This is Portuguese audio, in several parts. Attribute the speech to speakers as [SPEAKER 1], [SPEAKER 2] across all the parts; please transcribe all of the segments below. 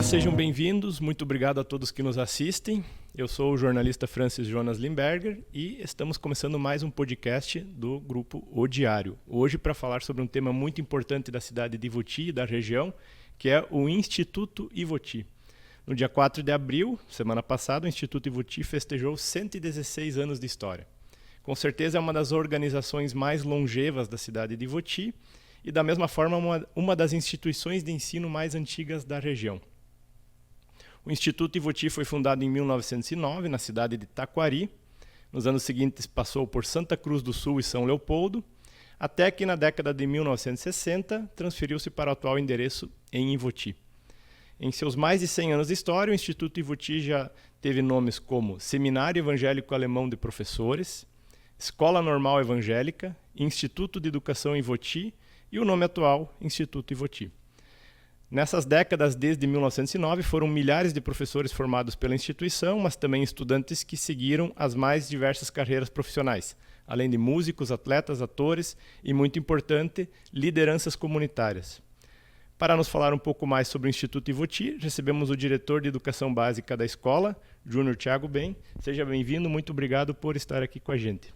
[SPEAKER 1] sejam bem-vindos. Muito obrigado a todos que nos assistem. Eu sou o jornalista Francis Jonas Limberger e estamos começando mais um podcast do grupo O Diário. Hoje para falar sobre um tema muito importante da cidade de Ivoti e da região, que é o Instituto Ivoti. No dia 4 de abril, semana passada, o Instituto Ivoti festejou 116 anos de história. Com certeza é uma das organizações mais longevas da cidade de Ivoti e, da mesma forma, uma das instituições de ensino mais antigas da região. O Instituto Ivoti foi fundado em 1909, na cidade de Taquari. Nos anos seguintes passou por Santa Cruz do Sul e São Leopoldo, até que na década de 1960 transferiu-se para o atual endereço em Ivoti. Em seus mais de 100 anos de história, o Instituto Ivoti já teve nomes como Seminário Evangélico Alemão de Professores, Escola Normal Evangélica, Instituto de Educação Ivoti e o nome atual, Instituto Ivoti. Nessas décadas, desde 1909, foram milhares de professores formados pela instituição, mas também estudantes que seguiram as mais diversas carreiras profissionais, além de músicos, atletas, atores e, muito importante, lideranças comunitárias. Para nos falar um pouco mais sobre o Instituto Ivoti, recebemos o diretor de Educação Básica da escola, Júnior Thiago Ben. Seja bem-vindo, muito obrigado por estar aqui com a gente.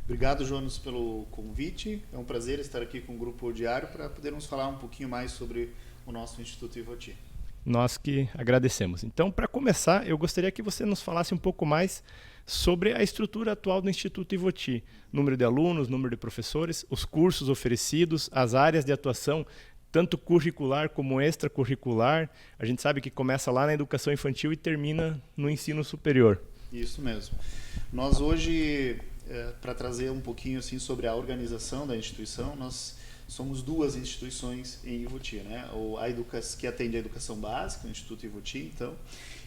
[SPEAKER 2] Obrigado, Jonas, pelo convite. É um prazer estar aqui com o Grupo O Diário para podermos falar um pouquinho mais sobre o nosso Instituto Ivoti.
[SPEAKER 1] Nós que agradecemos. Então, para começar, eu gostaria que você nos falasse um pouco mais sobre a estrutura atual do Instituto Ivoti. Número de alunos, número de professores, os cursos oferecidos, as áreas de atuação, tanto curricular como extracurricular. A gente sabe que começa lá na educação infantil e termina no ensino superior.
[SPEAKER 2] Isso mesmo. Nós hoje, para trazer um pouquinho assim, sobre a organização da instituição, nós somos duas instituições em Ivoti, né? Que atende a educação básica, o Instituto Ivoti, então,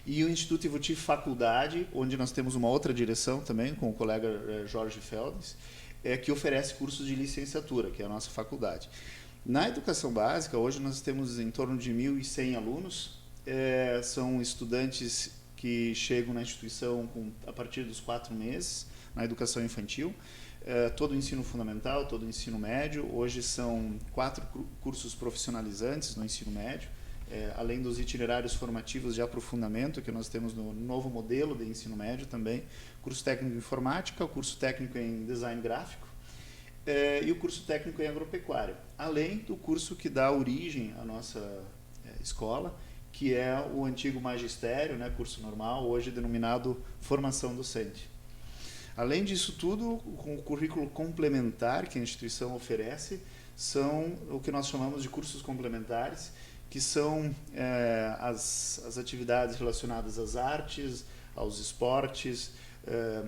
[SPEAKER 2] e o Instituto Ivoti Faculdade, onde nós temos uma outra direção também, com o colega Jorge Feldes, que oferece cursos de licenciatura, que é a nossa faculdade. Na educação básica, hoje nós temos em torno de 1.100 alunos, são estudantes que chegam na instituição a partir dos 4 meses, na educação infantil, todo o ensino fundamental, todo o ensino médio. Hoje são 4 cursos profissionalizantes no ensino médio, além dos itinerários formativos de aprofundamento que nós temos no novo modelo de ensino médio também, curso técnico em informática, o curso técnico em design gráfico e o curso técnico em agropecuária, além do curso que dá origem à nossa escola, que é o antigo magistério, né, curso normal, hoje denominado formação docente. Além disso tudo, com o currículo complementar que a instituição oferece, são o que nós chamamos de cursos complementares, que são as atividades relacionadas às artes, aos esportes,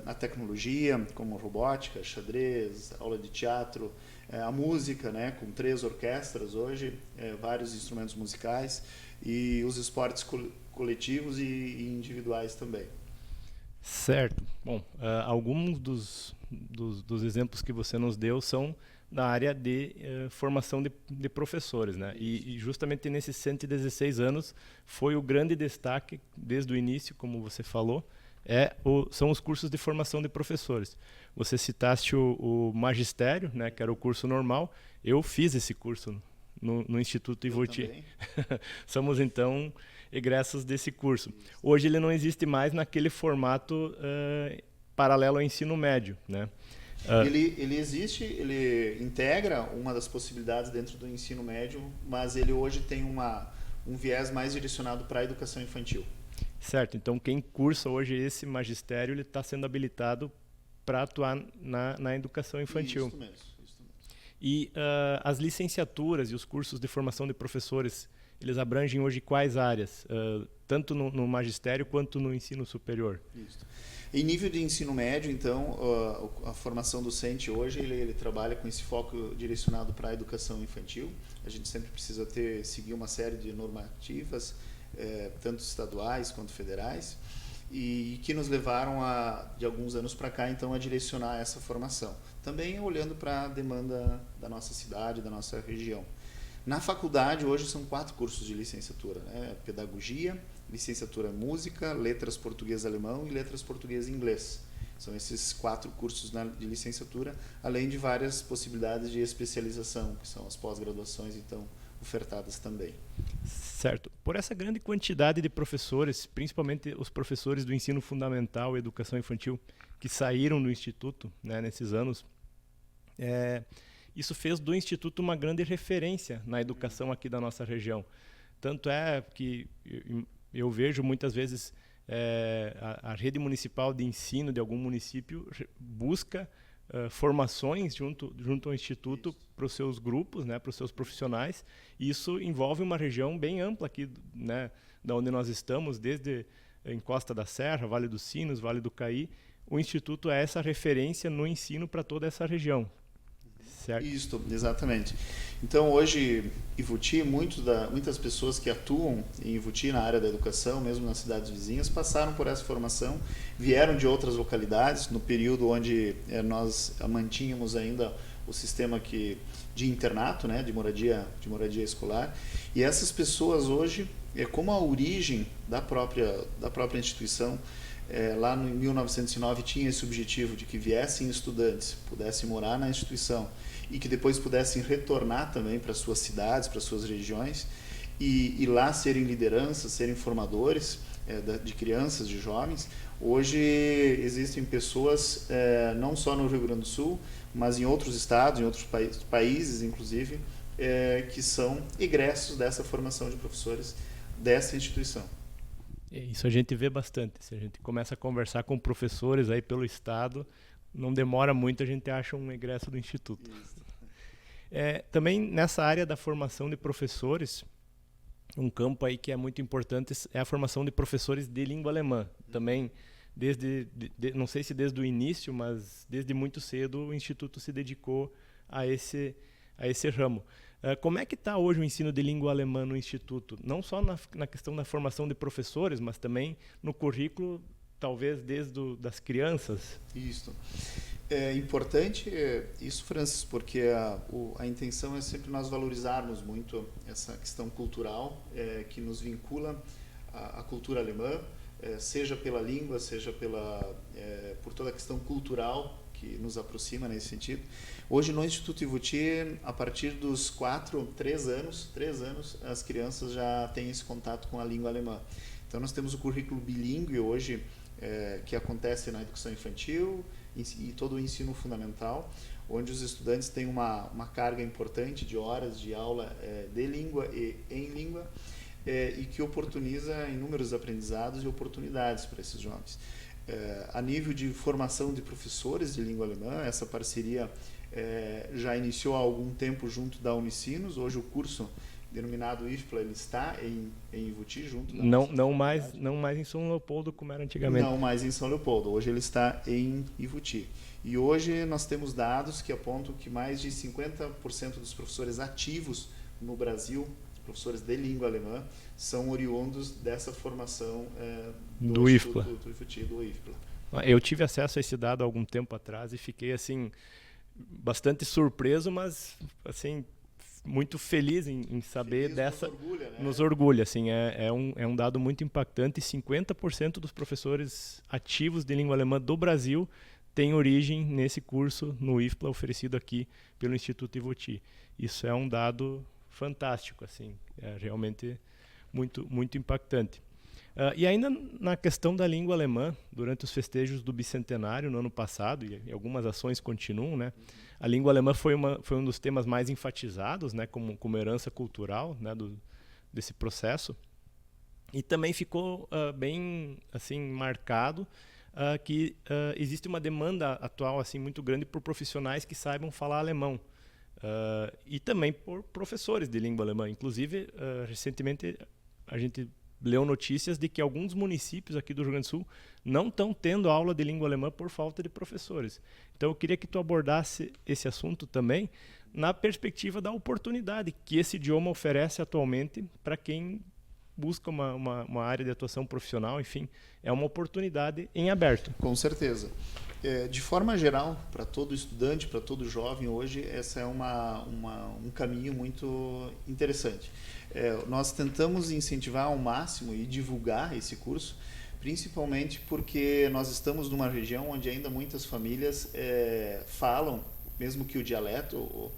[SPEAKER 2] à tecnologia, como robótica, xadrez, aula de teatro, a música, né, com 3 orquestras hoje, vários instrumentos musicais, e os esportes coletivos e individuais também.
[SPEAKER 1] Certo. Bom, alguns dos exemplos que você nos deu são da área de formação de professores, né? E justamente nesses 116 anos foi o grande destaque desde o início, como você falou, são os cursos de formação de professores. Você citaste o magistério, né, que era o curso normal. Eu fiz esse curso no Instituto Ivoti. Somos, então, egressos desse curso. Hoje ele não existe mais naquele formato paralelo ao ensino médio, né?
[SPEAKER 2] Ele existe, ele integra uma das possibilidades dentro do ensino médio, mas ele hoje tem um viés mais direcionado para a educação infantil.
[SPEAKER 1] Certo, então quem cursa hoje esse magistério, ele está sendo habilitado para atuar na educação infantil.
[SPEAKER 2] Isso mesmo.
[SPEAKER 1] E as licenciaturas e os cursos de formação de professores, eles abrangem hoje quais áreas? Tanto no magistério quanto no ensino superior?
[SPEAKER 2] Isso. Em nível de ensino médio, então, a formação docente hoje, ele trabalha com esse foco direcionado para a educação infantil. A gente sempre precisa seguir uma série de normativas, tanto estaduais quanto federais, e que nos levaram, de alguns anos para cá, então, a direcionar essa formação. Também olhando para a demanda da nossa cidade, da nossa região. Na faculdade, hoje, são 4 cursos de licenciatura, né? Pedagogia, licenciatura em Música, Letras Português-Alemão e Letras Português-Inglês. São esses 4 cursos de licenciatura, além de várias possibilidades de especialização, que são as pós-graduações, então, ofertadas também.
[SPEAKER 1] Certo. Por essa grande quantidade de professores, principalmente os professores do ensino fundamental e educação infantil, que saíram do Instituto, né, nesses anos, isso fez do Instituto uma grande referência na educação aqui da nossa região. Tanto é que eu vejo muitas vezes a rede municipal de ensino de algum município busca formações junto ao Instituto para os seus grupos, né, para os seus profissionais. E isso envolve uma região bem ampla aqui, né, da onde nós estamos, desde Encosta da Serra, Vale dos Sinos, Vale do Caí. O Instituto é essa referência no ensino para toda essa região. Certo?
[SPEAKER 2] Isso, exatamente. Então, hoje, Ivuti, muitas pessoas que atuam em Ivuti na área da educação, mesmo nas cidades vizinhas, passaram por essa formação, vieram de outras localidades, no período onde nós mantínhamos ainda o sistema de internato, né, de moradia escolar, e essas pessoas hoje, como a origem da própria instituição, lá em 1909 tinha esse objetivo de que viessem estudantes, pudessem morar na instituição e que depois pudessem retornar também para suas cidades, para suas regiões e lá serem lideranças, serem formadores de crianças, de jovens. Hoje existem pessoas não só no Rio Grande do Sul, mas em outros estados, em outros países inclusive, que são egressos dessa formação de professores dessa instituição.
[SPEAKER 1] Isso a gente vê bastante. Se a gente começa a conversar com professores aí pelo estado, não demora muito, a gente acha um egresso do Instituto. Também nessa área da formação de professores, um campo aí que é muito importante é a formação de professores de língua alemã. Também, não sei se desde o início, mas desde muito cedo o Instituto se dedicou a esse ramo. Como é que está hoje o ensino de língua alemã no Instituto? Não só na questão da formação de professores, mas também no currículo, talvez desde das crianças?
[SPEAKER 2] Isso. É importante isso, Francis, porque a intenção é sempre nós valorizarmos muito essa questão cultural que nos vincula à cultura alemã, seja pela língua, seja por toda a questão cultural que nos aproxima nesse sentido. Hoje no Instituto Ivuti, a partir dos 3 anos, as crianças já têm esse contato com a língua alemã. Então nós temos o currículo bilíngue hoje, que acontece na educação infantil e todo o ensino fundamental, onde os estudantes têm uma carga importante de horas de aula de língua e em língua, e que oportuniza inúmeros aprendizados e oportunidades para esses jovens. A nível de formação de professores de língua alemã, essa parceria já iniciou há algum tempo junto da Unicinos. Hoje o curso denominado IFPLA ele está em Ivuti junto da
[SPEAKER 1] não mais em São Leopoldo como era antigamente.
[SPEAKER 2] Não mais em São Leopoldo, hoje ele está em Ivuti. E hoje nós temos dados que apontam que mais de 50% dos professores ativos no Brasil, professores de língua alemã, são oriundos dessa formação do
[SPEAKER 1] IFPLA.
[SPEAKER 2] Do IFPLA.
[SPEAKER 1] Eu tive acesso a esse dado há algum tempo atrás e fiquei assim bastante surpreso, mas assim muito feliz em saber dessa.
[SPEAKER 2] Nos orgulha, né?
[SPEAKER 1] Nos orgulha, assim, é um dado muito impactante. 50% dos professores ativos de língua alemã do Brasil têm origem nesse curso no IFPLA oferecido aqui pelo Instituto Ivuti. Isso é um dado fantástico, assim, é realmente muito, muito impactante. E ainda na questão da língua alemã, durante os festejos do bicentenário no ano passado, e algumas ações continuam, né? A língua alemã foi um dos temas mais enfatizados, né, como herança cultural, né, desse processo. E também ficou bem assim marcado que existe uma demanda atual assim muito grande por profissionais que saibam falar alemão. E também por professores de língua alemã. Inclusive, recentemente a gente leu notícias de que alguns municípios aqui do Rio Grande do Sul não estão tendo aula de língua alemã por falta de professores. Então eu queria que tu abordasse esse assunto também na perspectiva da oportunidade que esse idioma oferece atualmente para quem busca uma área de atuação profissional, enfim, é uma oportunidade em aberto.
[SPEAKER 2] Com certeza. De forma geral, para todo estudante, para todo jovem hoje, essa é um caminho muito interessante. Nós tentamos incentivar ao máximo e divulgar esse curso principalmente porque nós estamos numa região onde ainda muitas famílias falam, mesmo que o dialeto,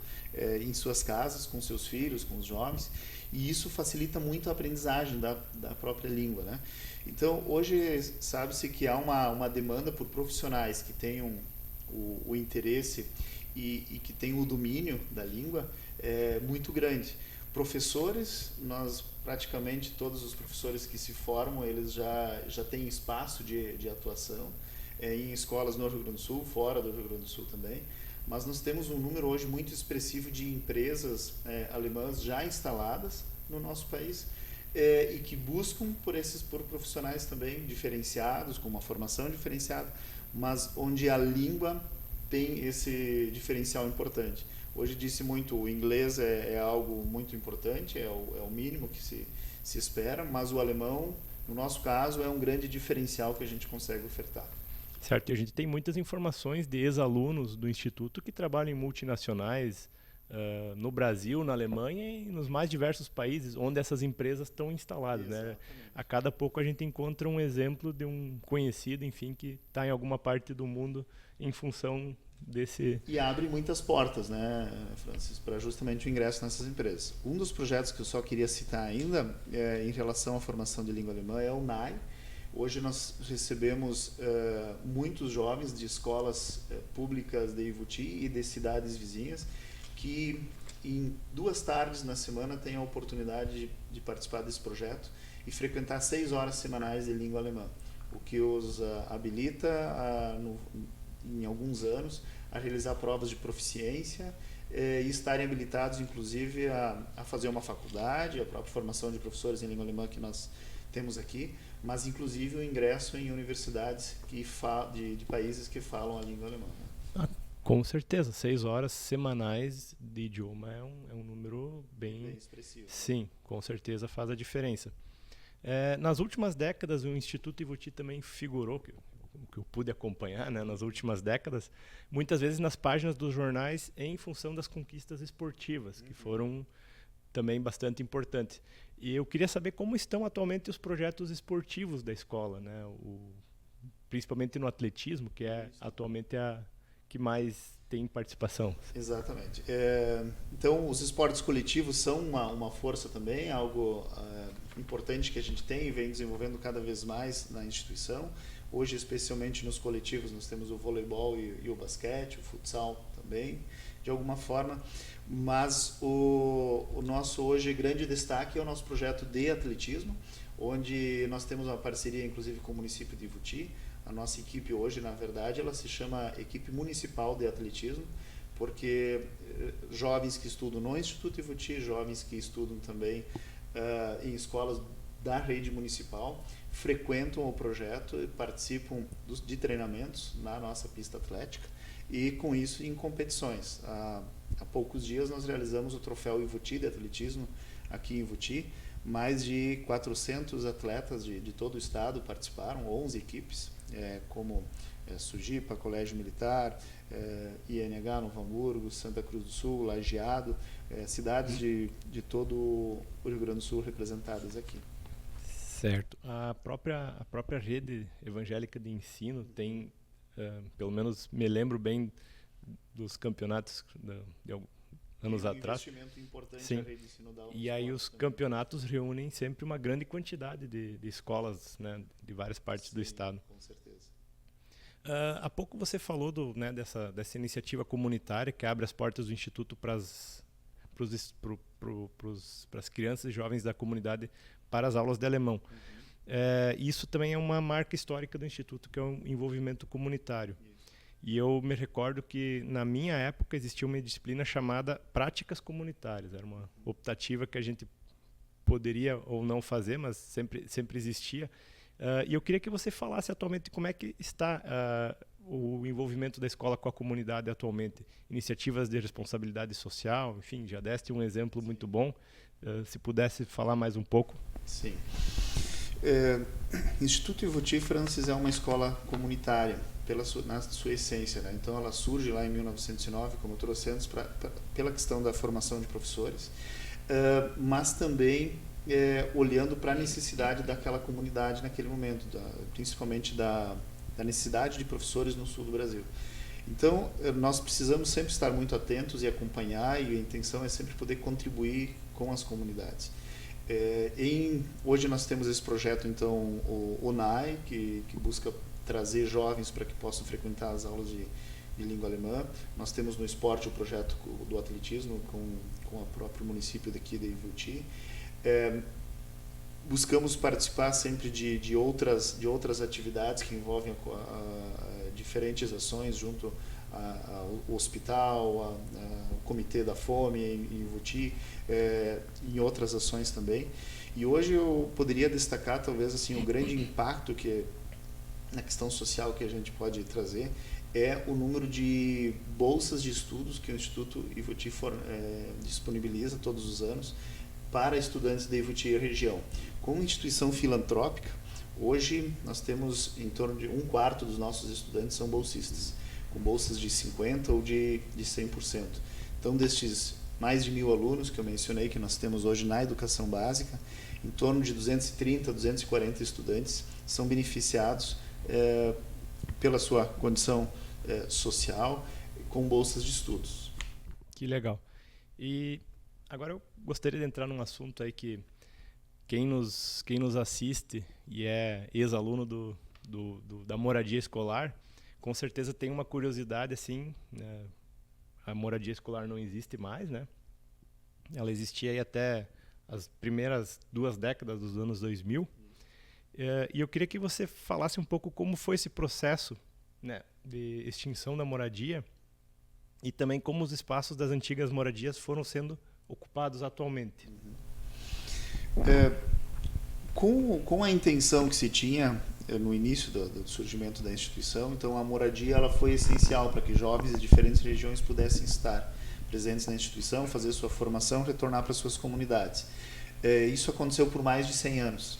[SPEAKER 2] em suas casas, com seus filhos, com os jovens, e isso facilita muito a aprendizagem da própria língua, né? Então, hoje sabe-se que há uma demanda por profissionais que tenham o interesse e que tenham o domínio da língua muito grande. Professores, nós praticamente todos os professores que se formam, eles já têm espaço de atuação em escolas no Rio Grande do Sul, fora do Rio Grande do Sul também, mas nós temos um número hoje muito expressivo de empresas alemãs já instaladas no nosso país e que buscam por profissionais também diferenciados, com uma formação diferenciada, mas onde a língua tem esse diferencial importante. Hoje disse muito, o inglês é algo muito importante, é o mínimo que se espera, mas o alemão, no nosso caso, é um grande diferencial que a gente consegue ofertar.
[SPEAKER 1] Certo, e a gente tem muitas informações de ex-alunos do Instituto que trabalham em multinacionais no Brasil, na Alemanha e nos mais diversos países onde essas empresas estão instaladas, né? A cada pouco a gente encontra um exemplo de um conhecido, enfim, que está em alguma parte do mundo em função desse...
[SPEAKER 2] E abre muitas portas, né, Francis, para justamente o ingresso nessas empresas. Um dos projetos que eu só queria citar ainda, em relação à formação de língua alemã, é o NAI. Hoje nós recebemos muitos jovens de escolas públicas de Ivuti e de cidades vizinhas que em 2 tardes na semana têm a oportunidade de participar desse projeto e frequentar 6 horas semanais de língua alemã, o que os habilita em alguns anos a realizar provas de proficiência e estarem habilitados inclusive a fazer uma faculdade, a própria formação de professores em língua alemã que nós temos aqui, mas inclusive o ingresso em universidades de países que falam a língua alemã, né?
[SPEAKER 1] Com certeza, 6 horas semanais de idioma é um número bem
[SPEAKER 2] expressivo.
[SPEAKER 1] Sim, com certeza faz a diferença. Nas últimas décadas, o Instituto Ivuti também figurou, que eu pude acompanhar, né, nas últimas décadas, muitas vezes nas páginas dos jornais em função das conquistas esportivas, que foram também bastante importantes. E eu queria saber como estão atualmente os projetos esportivos da escola, né, principalmente no atletismo, que é atualmente a que mais tem participação.
[SPEAKER 2] Exatamente. Então, os esportes coletivos são uma força também, algo importante que a gente tem e vem desenvolvendo cada vez mais na instituição. Hoje, especialmente nos coletivos, nós temos o voleibol e o basquete, o futsal também, de alguma forma. Mas o nosso hoje grande destaque é o nosso projeto de atletismo, onde nós temos uma parceria, inclusive, com o município de Ivuti. A nossa equipe hoje, na verdade, ela se chama Equipe Municipal de Atletismo, porque jovens que estudam no Instituto Ivuti, jovens que estudam também em escolas da rede municipal, frequentam o projeto e participam de treinamentos na nossa pista atlética e, com isso, em competições. Há poucos dias nós realizamos o troféu Ivuti de atletismo aqui em Ivuti. Mais de 400 atletas de todo o estado participaram, 11 equipes, como Sujipa, Colégio Militar, INH, Novo Hamburgo, Santa Cruz do Sul, Lajeado, cidades de todo o Rio Grande do Sul representadas aqui.
[SPEAKER 1] Certo. A própria rede evangélica de ensino tem, pelo menos me lembro bem dos campeonatos de anos atrás.
[SPEAKER 2] Investimento importante.
[SPEAKER 1] Sim.
[SPEAKER 2] A rede de ensino da
[SPEAKER 1] E aí os campeonatos reúnem sempre uma grande quantidade de escolas, né, de várias partes do estado.
[SPEAKER 2] Com certeza.
[SPEAKER 1] Há pouco você falou dessa iniciativa comunitária que abre as portas do Instituto para as crianças e jovens da comunidade para as aulas de alemão. Isso também é uma marca histórica do Instituto, que é o envolvimento comunitário. E eu me recordo que, na minha época, existia uma disciplina chamada Práticas Comunitárias. Era uma optativa que a gente poderia ou não fazer, mas sempre existia. E eu queria que você falasse atualmente como é que está o envolvimento da escola com a comunidade atualmente. Iniciativas de responsabilidade social, enfim, já deste um exemplo muito bom. Se pudesse falar mais um pouco.
[SPEAKER 2] Sim. Instituto Ivuti, Francis, é uma escola comunitária na sua essência, né? Então ela surge lá em 1909, como eu trouxe antes, pela questão da formação de professores, mas também olhando para a necessidade daquela comunidade naquele momento, principalmente da necessidade de professores no sul do Brasil. Então, nós precisamos sempre estar muito atentos e acompanhar, e a intenção é sempre poder contribuir com as comunidades. Hoje nós temos esse projeto, então, o ONAI, que busca trazer jovens para que possam frequentar as aulas de língua alemã. Nós temos no esporte o projeto do atletismo com o próprio município daqui de Ivoti. Buscamos participar sempre de outras atividades que envolvem diferentes ações junto ao hospital, ao Comitê da Fome em Ivoti, em outras ações também. E hoje eu poderia destacar talvez assim o grande impacto que na questão social que a gente pode trazer é o número de bolsas de estudos que o Instituto Ivoti disponibiliza todos os anos para estudantes da Ivoti e região. Como instituição filantrópica, hoje nós temos em torno de 1/4 dos nossos estudantes são bolsistas, com bolsas de 50% ou de 100%. Então, destes mais de 1.000 alunos que eu mencionei que nós temos hoje na educação básica, em torno de 230, 240 estudantes são beneficiados pela sua condição social com bolsas de estudos.
[SPEAKER 1] Que legal. E agora eu gostaria de entrar num assunto aí que quem nos assiste e é ex-aluno da moradia escolar, com certeza tem uma curiosidade assim, né? A moradia escolar não existe mais, né? Ela existia aí até as primeiras 2 décadas dos anos 2000. E eu queria que você falasse um pouco como foi esse processo, né, de extinção da moradia e também como os espaços das antigas moradias foram sendo ocupados atualmente.
[SPEAKER 2] Com a intenção que se tinha no início do surgimento da instituição, então a moradia ela foi essencial para que jovens de diferentes regiões pudessem estar presentes na instituição, fazer sua formação, retornar para suas comunidades. Isso aconteceu por mais de 100 anos.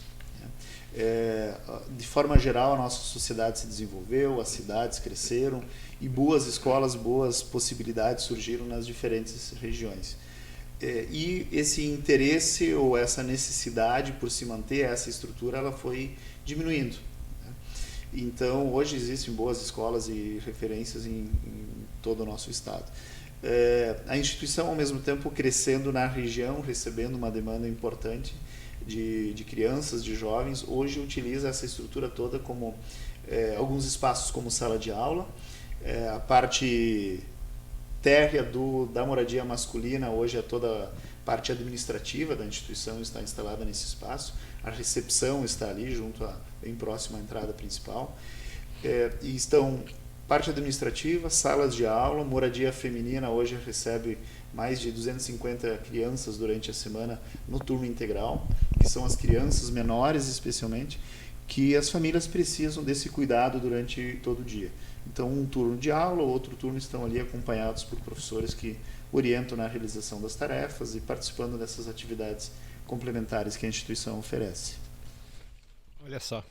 [SPEAKER 2] De forma geral, a nossa sociedade se desenvolveu, as cidades cresceram e boas escolas, boas possibilidades surgiram nas diferentes regiões. E esse interesse ou essa necessidade por se manter essa estrutura, ela foi diminuindo. Então, hoje existem boas escolas e referências em todo o nosso estado. A instituição, ao mesmo tempo, crescendo na região, recebendo uma demanda importante de crianças, de jovens, hoje utiliza essa estrutura toda como alguns espaços como sala de aula, a parte térrea da moradia masculina, hoje é toda a parte administrativa da instituição está instalada nesse espaço, a recepção está ali, bem próximo à entrada principal, e estão parte administrativa, salas de aula, moradia feminina, hoje recebe mais de 250 crianças durante a semana no turno integral, que são as crianças menores especialmente, que as famílias precisam desse cuidado durante todo o dia. Então, um turno de aula, outro turno estão ali acompanhados por professores que orientam na realização das tarefas e participando dessas atividades complementares que a instituição oferece.
[SPEAKER 1] Olha só.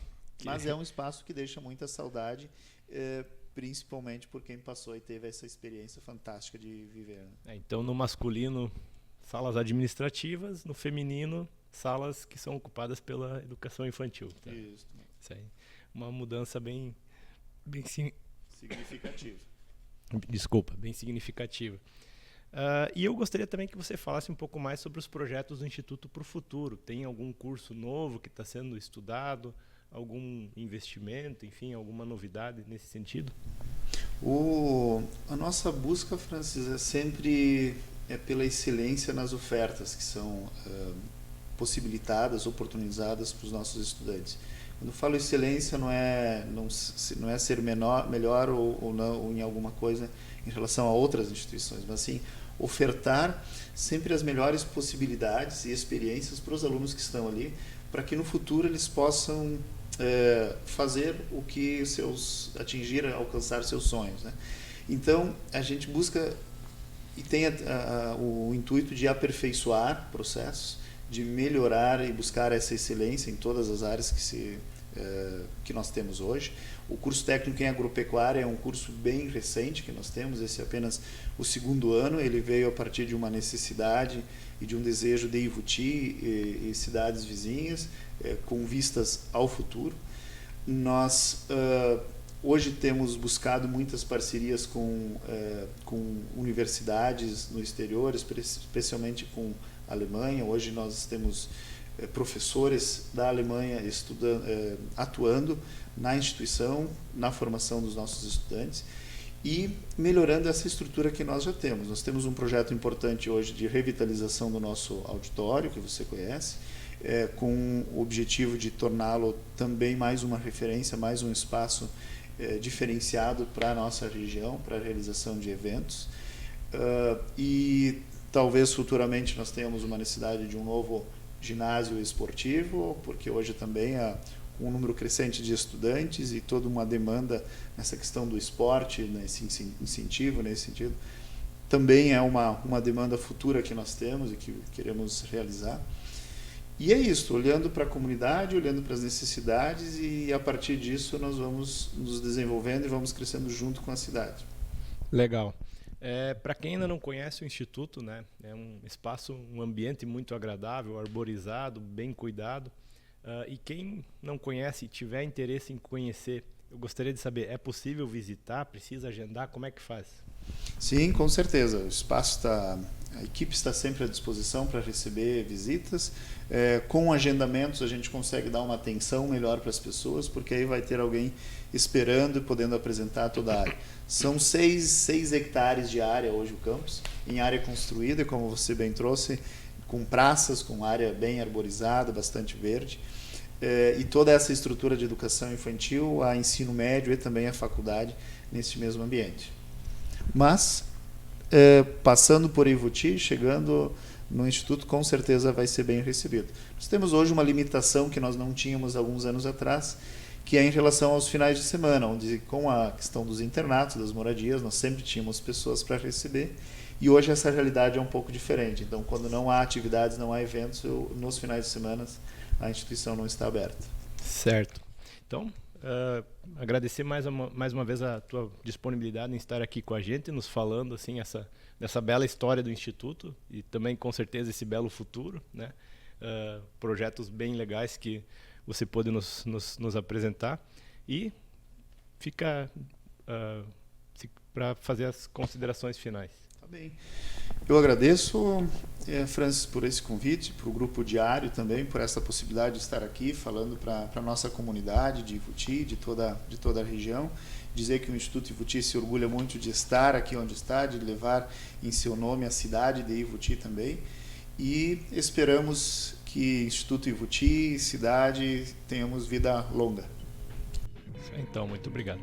[SPEAKER 2] Mas é um espaço que deixa muita saudade, principalmente por quem passou e teve essa experiência fantástica de viver.
[SPEAKER 1] Então, no masculino, salas administrativas, no feminino, salas que são ocupadas pela educação infantil. Tá?
[SPEAKER 2] Isso
[SPEAKER 1] aí. Uma mudança bem
[SPEAKER 2] significativa.
[SPEAKER 1] Desculpa, bem significativa. E eu gostaria também que você falasse um pouco mais sobre os projetos do Instituto para o Futuro. Tem algum curso novo que está sendo estudado? Algum investimento, enfim, alguma novidade nesse sentido?
[SPEAKER 2] A nossa busca, Francis, é sempre pela excelência nas ofertas que são possibilitadas, oportunizadas para os nossos estudantes. Quando eu falo excelência, não é ser melhor ou não ou em alguma coisa em relação a outras instituições, mas sim ofertar sempre as melhores possibilidades e experiências para os alunos que estão ali, para que no futuro eles possam fazer o que alcançar seus sonhos, né? Então, a gente busca e tem o intuito de aperfeiçoar processos, de melhorar e buscar essa excelência em todas as áreas que se que nós temos hoje. O curso técnico em agropecuária é um curso bem recente que nós temos, esse é apenas o 2º ano, ele veio a partir de uma necessidade e de um desejo de Ivuti e cidades vizinhas, com vistas ao futuro. Nós hoje temos buscado muitas parcerias com universidades no exterior, especialmente com a Alemanha. Hoje nós temos professores da Alemanha atuando na instituição, na formação dos nossos estudantes e melhorando essa estrutura que nós já temos. Nós temos um projeto importante hoje de revitalização do nosso auditório, que você conhece, com o objetivo de torná-lo também mais uma referência, mais um espaço diferenciado para a nossa região, para a realização de eventos. E talvez futuramente nós tenhamos uma necessidade de um novo ginásio esportivo, porque hoje também há um número crescente de estudantes e toda uma demanda nessa questão do esporte, nesse incentivo, nesse sentido. Também é uma demanda futura que nós temos e que queremos realizar. E é isso, olhando para a comunidade, olhando para as necessidades e a partir disso nós vamos nos desenvolvendo e vamos crescendo junto com a cidade.
[SPEAKER 1] Legal. Para quem ainda não conhece o Instituto, né, é um espaço, um ambiente muito agradável, arborizado, bem cuidado. E quem não conhece e tiver interesse em conhecer, eu gostaria de saber, é possível visitar? Precisa agendar? Como é que faz?
[SPEAKER 2] Sim, com certeza. O espaço a equipe está sempre à disposição para receber visitas. Com agendamentos a gente consegue dar uma atenção melhor para as pessoas, porque aí vai ter alguém esperando e podendo apresentar toda a área. São 6 hectares de área hoje o campus, em área construída, como você bem trouxe, com praças, com área bem arborizada, bastante verde. E toda essa estrutura de educação infantil, a ensino médio e também a faculdade nesse mesmo ambiente. Mas, passando por Ivuti, chegando no Instituto, com certeza vai ser bem recebido. Nós temos hoje uma limitação que nós não tínhamos alguns anos atrás, que é em relação aos finais de semana, onde com a questão dos internatos, das moradias, nós sempre tínhamos pessoas para receber, e hoje essa realidade é um pouco diferente. Então, quando não há atividades, não há eventos, nos finais de semana a instituição não está aberta.
[SPEAKER 1] Certo. Então, agradecer mais uma vez a tua disponibilidade em estar aqui com a gente, nos falando assim dessa bela história do Instituto e também com certeza esse belo futuro, né? Projetos bem legais que você pôde nos apresentar e fica para fazer as considerações finais.
[SPEAKER 2] Tá bem. Eu agradeço, Francis, por esse convite, para o Grupo Diário também, por essa possibilidade de estar aqui falando para a nossa comunidade de Ivuti, de toda a região. Dizer que o Instituto Ivuti se orgulha muito de estar aqui onde está, de levar em seu nome a cidade de Ivuti também. E esperamos que Instituto Ivuti, cidade, tenhamos vida longa.
[SPEAKER 1] Então, muito obrigado.